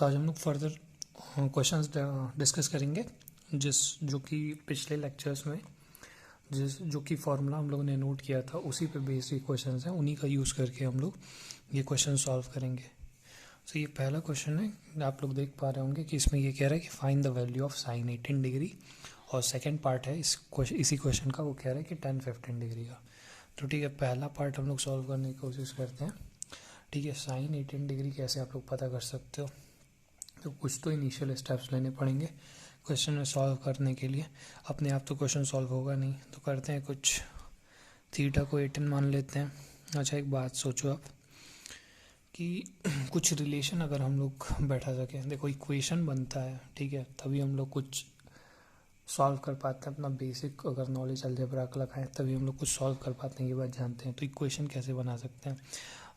तो आज हम लोग फर्दर क्वेश्चंस डिस्कस करेंगे जो कि पिछले लेक्चर्स में जो कि फॉर्मूला हम लोगों ने नोट किया था उसी पे बेसिक क्वेश्चंस हैं, उन्हीं का यूज़ करके हम लोग ये क्वेश्चन सॉल्व करेंगे। तो ये पहला क्वेश्चन है, आप लोग देख पा रहे होंगे कि इसमें ये कह रहा है कि find the value of sine 18 degree, और सेकेंड पार्ट है इसी क्वेश्चन का, वो कह रहा है कि 10-15 डिग्री का। तो ठीक है, पहला पार्ट हम लोग सॉल्व करने की कोशिश करते हैं। ठीक है, साइन 18 डिग्री कैसे आप लोग पता कर सकते हो, तो कुछ तो इनिशियल स्टेप्स लेने पड़ेंगे क्वेश्चन में सॉल्व करने के लिए। अपने आप तो क्वेश्चन सॉल्व होगा नहीं, तो करते हैं कुछ, थीटा को 18 मान लेते हैं। अच्छा, एक बात सोचो आप कि कुछ रिलेशन अगर हम लोग बैठा सकें, देखो इक्वेशन बनता है, ठीक है, तभी हम लोग कुछ सॉल्व कर पाते हैं। अपना बेसिक अगर नॉलेज अलजेब्रा का लगाएं तभी हम लोग कुछ सॉल्व कर पाते हैं, ये बात जानते हैं। तो इक्वेशन कैसे बना सकते हैं,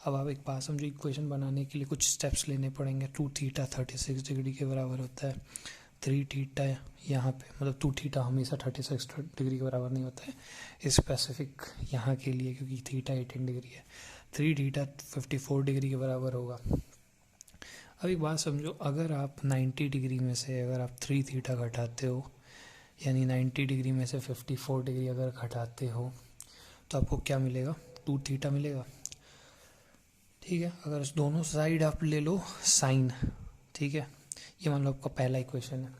अब आप एक बात समझो, इक्वेशन बनाने के लिए कुछ स्टेप्स लेने पड़ेंगे। 2 थीटा 36 डिग्री के बराबर होता है, 3 थीटा यहाँ पे, मतलब 2 थीटा हमेशा 36 डिग्री के बराबर नहीं होता है स्पेसिफिक यहाँ के लिए, क्योंकि थीटा 18 डिग्री है। 3 थीटा 54 डिग्री के बराबर होगा। अब एक बात समझो, अगर आप 90 डिग्री में से अगर आप 3 थीटा घटाते हो, यानी 90 डिग्री में से 54 डिग्री अगर घटाते हो, तो आपको क्या मिलेगा, 2 थीटा मिलेगा। ठीक है, अगर इस दोनों साइड आप ले लो साइन, ठीक है, ये मान लो आपका पहला इक्वेशन है।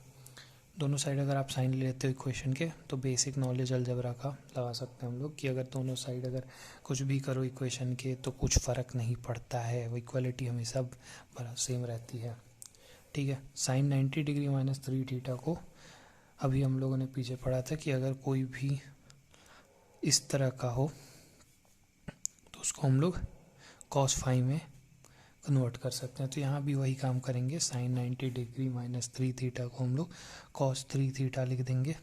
दोनों साइड अगर आप साइन ले लेते हो इक्वेशन के, तो बेसिक नॉलेज अलजेब्रा का लगा सकते हैं हम लोग कि अगर दोनों साइड अगर कुछ भी करो इक्वेशन के तो कुछ फ़र्क नहीं पड़ता है, वो इक्वलिटी हमेशा बड़ा सेम रहती है। ठीक है, साइन 90 डिग्री माइनस 3 थीटा को अभी हम लोगों ने पीछे पढ़ा था कि अगर कोई भी इस तरह का हो तो उसको हम लोग cos फाई में कन्वर्ट कर सकते हैं। तो यहाँ भी वही काम करेंगे, साइन 90 डिग्री माइनस 3 थीटा को हम लोग cos 3 थीटा लिख देंगे,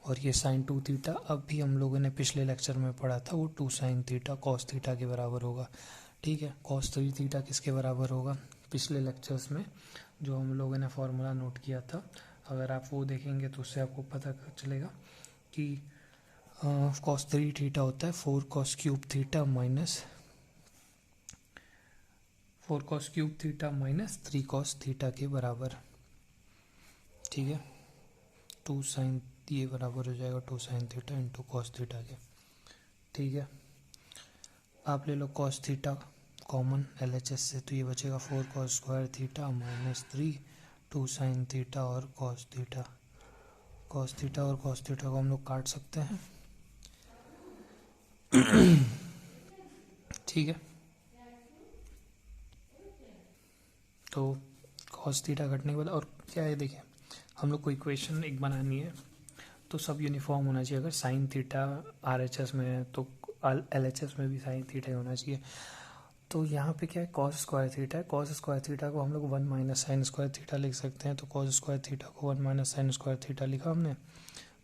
और ये साइन 2 थीटा अब भी हम लोगों ने पिछले लेक्चर में पढ़ा था, वो 2 साइन थीटा cos थीटा के बराबर होगा। ठीक है, cos 3 थीटा किसके बराबर होगा, पिछले लेक्चर्स में जो हम लोगों ने फॉर्मूला नोट किया था, अगर आप वो देखेंगे तो उससे आपको पता चलेगा कि cos 3 थीटा होता है 4 cos cube theta minus 4 cos cube theta minus 3 cos theta के बराबर। ठीक है, 2 साइन, ये बराबर हो जाएगा 2 sine theta into cos theta के। ठीक है, आप ले लो cos थीटा कॉमन LHS से, तो ये बचेगा 4 cos square theta minus 3 2 sine theta और cos थीटा। cos थीटा और cos थीटा को हम लोग काट सकते हैं। ठीक है, तो cos थीटा कटने के बाद और क्या है, देखिए हम लोग को इक्वेशन एक बनानी है, तो सब यूनिफॉर्म होना चाहिए। अगर साइन थीटा RHS में है तो LHS में भी साइन थीटा ही होना चाहिए। तो यहाँ पे क्या है, cos स्क्वायर थीटा है, cos स्क्वायर थीटा को हम लोग 1 माइनस साइन स्क्वायर थीटा लिख सकते हैं। तो cos स्क्वायर थीटा को 1 माइनस साइन स्क्वायर थीटा लिखा हमने,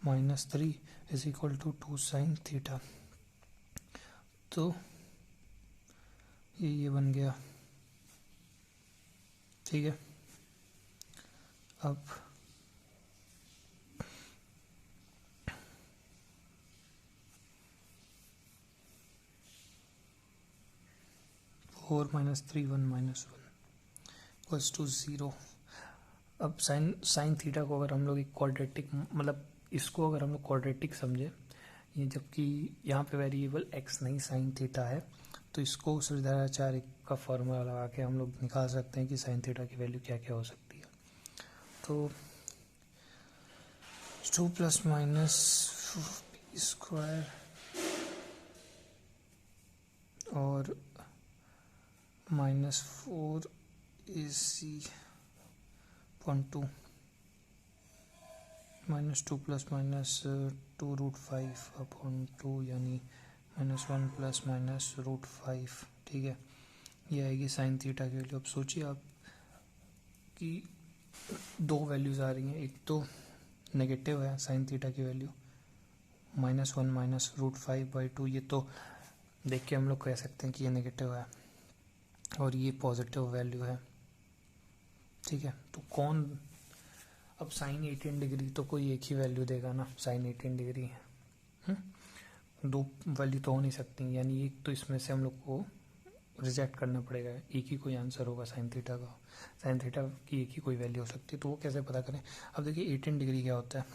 minus 3 is equal to 2 sine theta. तो ये बन गया। ठीक है, अब 4 माइनस 3 1 माइनस 1 इक्वल्स टू 0। अब साइन थीटा को अगर हम लोग एक क्वाड्रेटिक, मतलब इसको अगर हम लोग क्वाड्रेटिक समझे, ये जबकि यहाँ पे वेरिएबल x नहीं साइन थीटा है, तो इसको श्रीधराचार्य का फॉर्मूला लगा के हम लोग निकाल सकते हैं कि साइन थीटा की वैल्यू क्या क्या हो सकती है। तो 2 प्लस माइनस स्क्वायर और minus 4 AC/2 minus 2 plus minus 2 root 5/2, यानी -1 प्लस माइनस रूट 5। ठीक है, ये आएगी साइन थीटा के लिए। अब सोचिए आप कि दो वैल्यूज़ आ रही हैं, एक तो नेगेटिव है साइन थीटा की वैल्यू -1 माइनस रूट 5/2, ये तो देख के हम लोग कह सकते हैं कि ये नेगेटिव है, और ये पॉजिटिव वैल्यू है। ठीक है, तो कौन, अब साइन 18 डिग्री तो कोई एक ही वैल्यू देगा ना, साइन 18 डिग्री है, दो वैल्यू तो हो नहीं सकती, यानी एक तो इसमें से हम लोग को रिजेक्ट करना पड़ेगा, एक ही कोई आंसर होगा साइन थीटा का, साइन थीटा की एक ही कोई वैल्यू हो सकती है। तो वो कैसे पता करें? अब देखिए 18 डिग्री क्या होता है,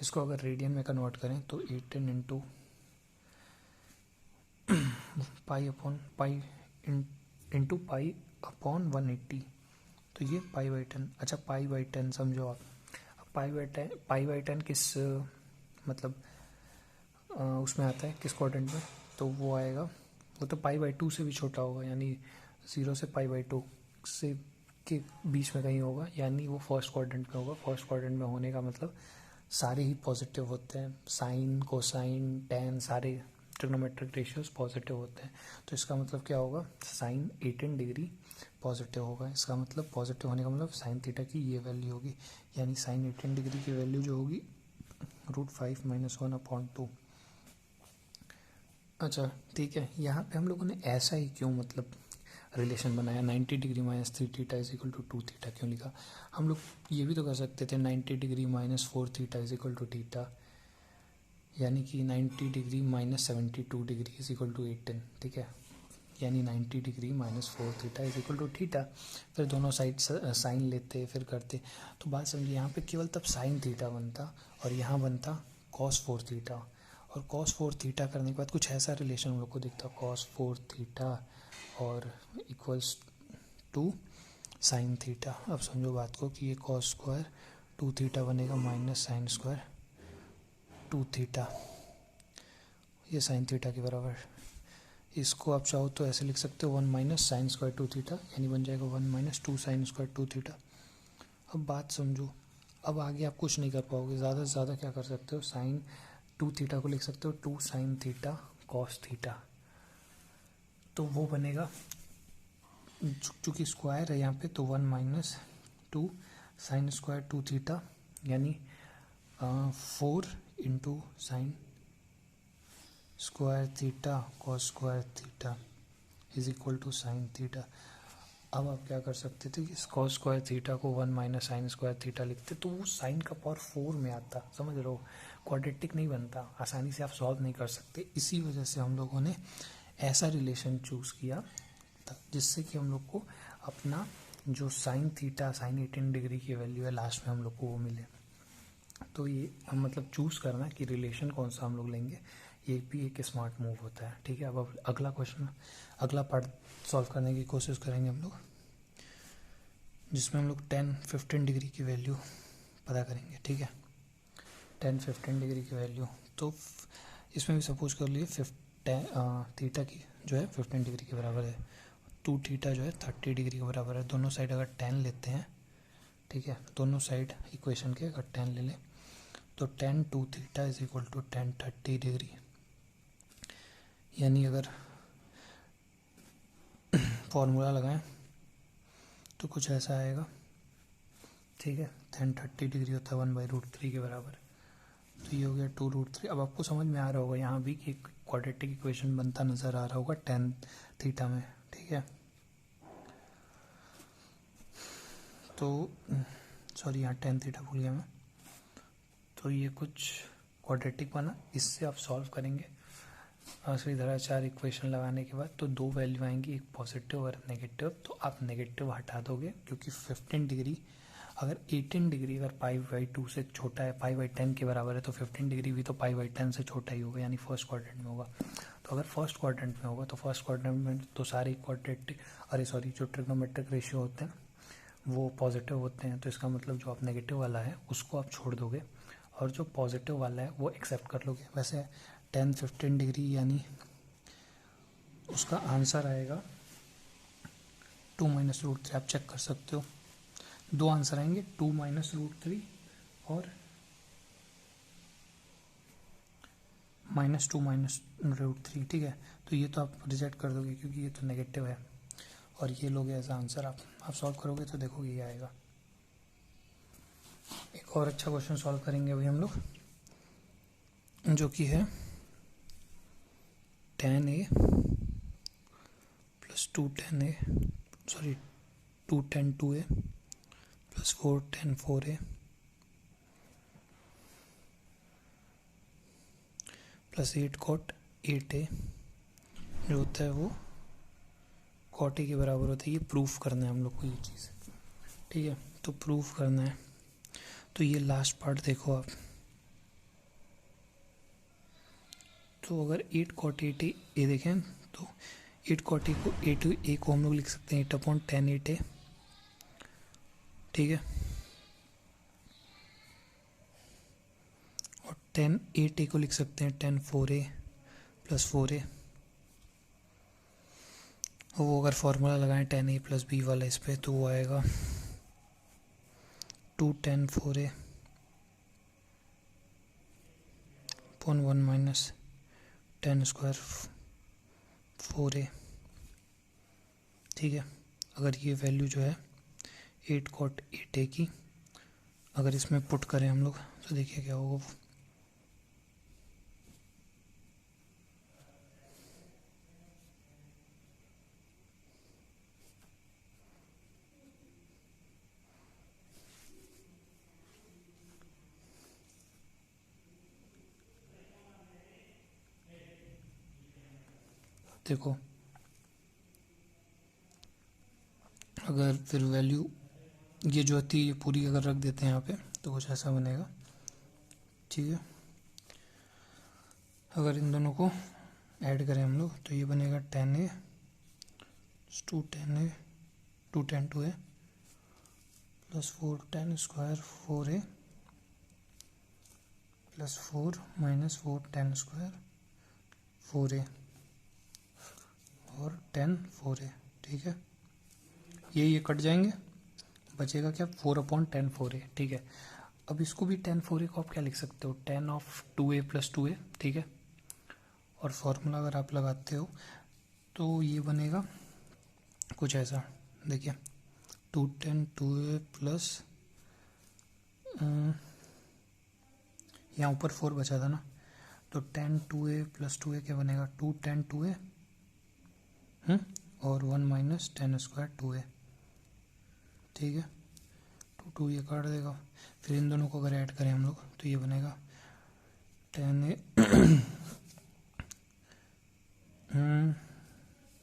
इसको अगर रेडियन में कन्वर्ट करें तो 18 into pi upon pi into pi upon 180, तो ये पाई बाई 10। अच्छा पाई बाई 10 समझो आप, पाई बाई 10 किस मतलब उसमें आता है, किस क्वाड्रेंट में? तो वो आएगा, वो तो पाई बाई 2 से भी छोटा होगा, यानी 0 से पाई बाई 2 से के बीच में कहीं होगा, यानी वो फर्स्ट क्वाड्रेंट में होगा। फर्स्ट क्वाड्रेंट में होने का मतलब सारे ही पॉजिटिव होते हैं, साइन कोसाइन टेन सारे ट्रिग्नोमेट्रिक रेशियोज पॉजिटिव होते हैं। तो इसका मतलब क्या होगा, साइन 18 डिग्री पॉजिटिव होगा। इसका मतलब पॉजिटिव होने का मतलब साइन थीटा की ये वैल्यू होगी, यानी साइन 18 डिग्री की वैल्यू जो होगी √5 - 1/2। अच्छा ठीक है, यहाँ पे हम लोगों ने ऐसा ही क्यों मतलब रिलेशन बनाया, 90 degree minus 3 theta is equal to 2 theta क्यों लिखा? हम लोग ये भी तो कर सकते थे 90 degree minus 4 theta is equal to theta, यानी कि 90 degree minus 72 degree is equal to 18, ठीक है, यानी 90 degree minus 4 theta is equal to theta. फिर दोनों साइड साइन लेते फिर करते, तो बात समझिए, यहाँ पे केवल तब साइन थीटा बनता और यहाँ बनता कॉस 4 थीटा, और कॉस 4 थीटा करने के बाद कुछ ऐसा रिलेशन हम लोग को दिखता, कॉस 4 थीटा और इक्वल्स टू साइन थीटा। अब समझो बात को कि ये कॉस स्क्वायर 2 थीटा बनेगा माइनस साइन स्क्वायर 2 थीटा, ये साइन थीटा के बराबर। इसको आप चाहो तो ऐसे लिख सकते हो 1 माइनस साइन स्क्वायर 2 थीटा, यानी बन जाएगा 1 माइनस 2 साइन स्क्वायर 2 थीटा। अब बात समझो, अब आगे आप कुछ नहीं कर पाओगे, ज़्यादा से ज़्यादा क्या कर सकते हो, साइन 2 थीटा को लिख सकते हो 2 साइन थीटा कॉस थीटा, तो वो बनेगा, चूँकि स्क्वायर है यहाँ पे तो 1 माइनस 2 साइन स्क्वायर 2 थीटा, यानी 4 into sine square theta cos square theta is equal to sine theta. अब आप क्या कर सकते थे कि कॉस स्क्वायर थीटा को 1 माइनस साइन स्क्वायर थीटा लिखते, तो वो साइन का पावर 4 में आता, समझ रहे हो, क्वाड्रेटिक नहीं बनता, आसानी से आप सॉल्व नहीं कर सकते। इसी वजह से हम लोगों ने ऐसा रिलेशन चूज़ किया जिससे कि हम लोग को अपना जो साइन थीटा साइन 18 डिग्री की वैल्यू है लास्ट में हम लोग को वो मिले। तो ये हम मतलब चूज़ करना कि रिलेशन कौन सा हम लोग लेंगे, ये भी एक स्मार्ट मूव होता है, ठीक है। अब अगला क्वेश्चन, अगला पार्ट सॉल्व करने की कोशिश करेंगे हम लोग, जिसमें हम लोग 10-15 डिग्री की वैल्यू पता करेंगे, ठीक है। 10-15 डिग्री की वैल्यू, तो इसमें भी सपोज कर लिए थीटा की जो है 15 डिग्री के बराबर है, 2 थीटा जो है 30 डिग्री के बराबर है। दोनों साइड अगर 10 लेते हैं, ठीक है, दोनों साइड इक्वेशन के अगर 10 ले लें तो 10 2 theta is equal to 10 30 degree, यानी अगर फॉर्मूला लगाएं तो कुछ ऐसा आएगा, ठीक है। 10 30 डिग्री होता है 1/√3 के बराबर, तो ये हो गया 2√3। अब आपको समझ में आ रहा होगा यहाँ भी कि क्वाड्रेटिक इक्वेशन बनता नज़र आ रहा होगा 10 थीटा में, ठीक है। तो सॉरी यहाँ 10 थीटा भूल गया मैं, तो ये कुछ क्वाड्रेटिक बना, इससे आप सॉल्व करेंगे श्रीधराचार्य इक्वेशन लगाने के बाद, तो 2 वैल्यू आएंगी, एक पॉजिटिव और नेगेटिव, तो आप नेगेटिव हटा दोगे क्योंकि 15 डिग्री अगर 18 डिग्री अगर π/2 से छोटा है, π/10 के बराबर है, तो 15 डिग्री भी तो π/10 से छोटा ही होगा, यानी फर्स्ट क्वाड्रेंट में होगा। तो अगर फर्स्ट क्वाड्रेंट में होगा तो फर्स्ट क्वाड्रेंट में तो सारे क्वाड्रेटिक जो ट्रिग्नोमेट्रिक रेशियो होते हैं वो पॉजिटिव होते हैं, तो इसका मतलब जो आप नेगेटिव वाला है उसको आप छोड़ दोगे और जो पॉजिटिव वाला है वो एक्सेप्ट कर लोगे। वैसे 10-15 डिग्री यानी उसका आंसर आएगा 2 - √3, आप चेक कर सकते हो, 2 आंसर आएंगे, 2 - √3 और -2 - √3, ठीक है। तो ये तो आप रिजेक्ट कर दोगे क्योंकि ये तो नेगेटिव है, और ये लोगे एज आंसर। आप सॉल्व करोगे तो देखोगे ये आएगा। एक और अच्छा क्वेश्चन सॉल्व करेंगे अभी हम लोग, जो कि है tan A + 2 tan A, sorry 2 tan 2A + 4 tan 4A + 8 cot 8A, जो होता है वो कॉट ए के बराबर होता है। ये प्रूफ करना है हम लोग को ये चीज़, ठीक है। तो प्रूफ करना है, तो ये लास्ट पार्ट देखो आप। तो अगर 8 कॉट 8 ए देखें तो 8 कॉट ए को ए को हम लोग लिख सकते हैं 8/10 8 ए, ठीक है। और 10 8 ए को लिख सकते हैं 10 4 ए प्लस 4 ए। और वो अगर फॉर्मूला लगाएं 10 ए प्लस बी वाला इस पे, तो वो आएगा 2 10 4 ए अपॉन 1 माइनस 10 स्क्वायर 4 ए, ठीक है। अगर ये वैल्यू जो है 8 कॉट 8 ए की अगर इसमें पुट करें हम लोग, तो देखिए क्या होगा। देखो अगर फिर वैल्यू ये जो होती है ये पूरी अगर रख देते हैं यहाँ पे, तो कुछ ऐसा बनेगा, ठीक है। अगर इन दोनों को ऐड करें हम लोग, तो ये बनेगा 10 ए 2 10 ए 2 10 2 ए प्लस 4 10 स्क्वायर 4 ए प्लस 4 माइनस 4 10 स्क्वायर 4 ए और 10 4 ए, ठीक है। ये कट जाएंगे, बचेगा क्या 4/10 4 ए, ठीक है। अब इसको भी 10 4 ए को आप क्या लिख सकते हो 10 ऑफ 2 ए प्लस 2 ए, ठीक है। और फॉर्मूला अगर आप लगाते हो तो ये बनेगा कुछ ऐसा, देखिए 2 10 2 ए प्लस यहाँ ऊपर 4 बचा था ना, तो 10 2 ए प्लस 2 ए क्या बनेगा 2 10 2 ए और 1 माइनस 10 स्क्वायर 2 ए, ठीक है। 2 2 ये काट देगा, फिर इन दोनों को अगर ऐड करें हम लोग, तो ये बनेगा 10 ए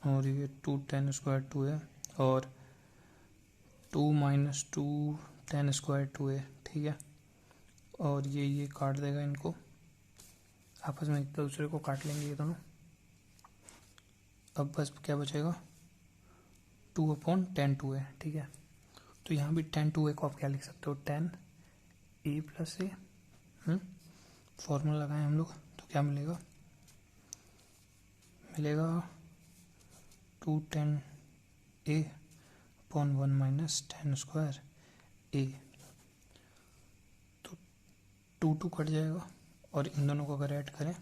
और ये 2 10 स्क्वायर 2 ए और 2 माइनस 2 10 स्क्वायर 2 ए, ठीक है। और ये काट देगा, इनको आपस में एक दूसरे को काट लेंगे ये दोनों। अब बस क्या बचेगा 2/10 2 ए, ठीक है। तो यहाँ भी 10 2 ए को आप क्या लिख सकते हो 10 ए प्लस ए, फॉर्मूला लगाएं हम लोग, तो क्या मिलेगा 2 10 ए अपॉन 1 माइनस 10 स्क्वायर ए। तो 2 2 कट जाएगा और इन दोनों को अगर ऐड करें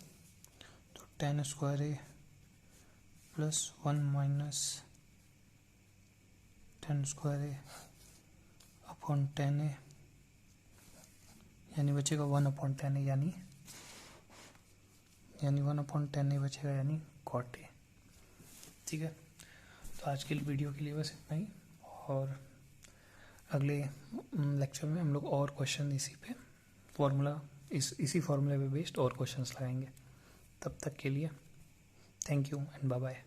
तो 10 स्क्वायर ए प्लस 1 माइनस 10 स्क्वायर ए अपॉन 10 ए, यानी बचेगा 1/10 ए, यानी 1/10 ए बचेगा, यानी कॉट ए, ठीक है। तो आज के वीडियो के लिए बस इतना ही, और अगले लेक्चर में हम लोग और क्वेश्चन इसी पे फॉर्मूला इसी फॉर्मूले पे बेस्ड और क्वेश्चंस लगाएंगे। तब तक के लिए thank you and bye bye.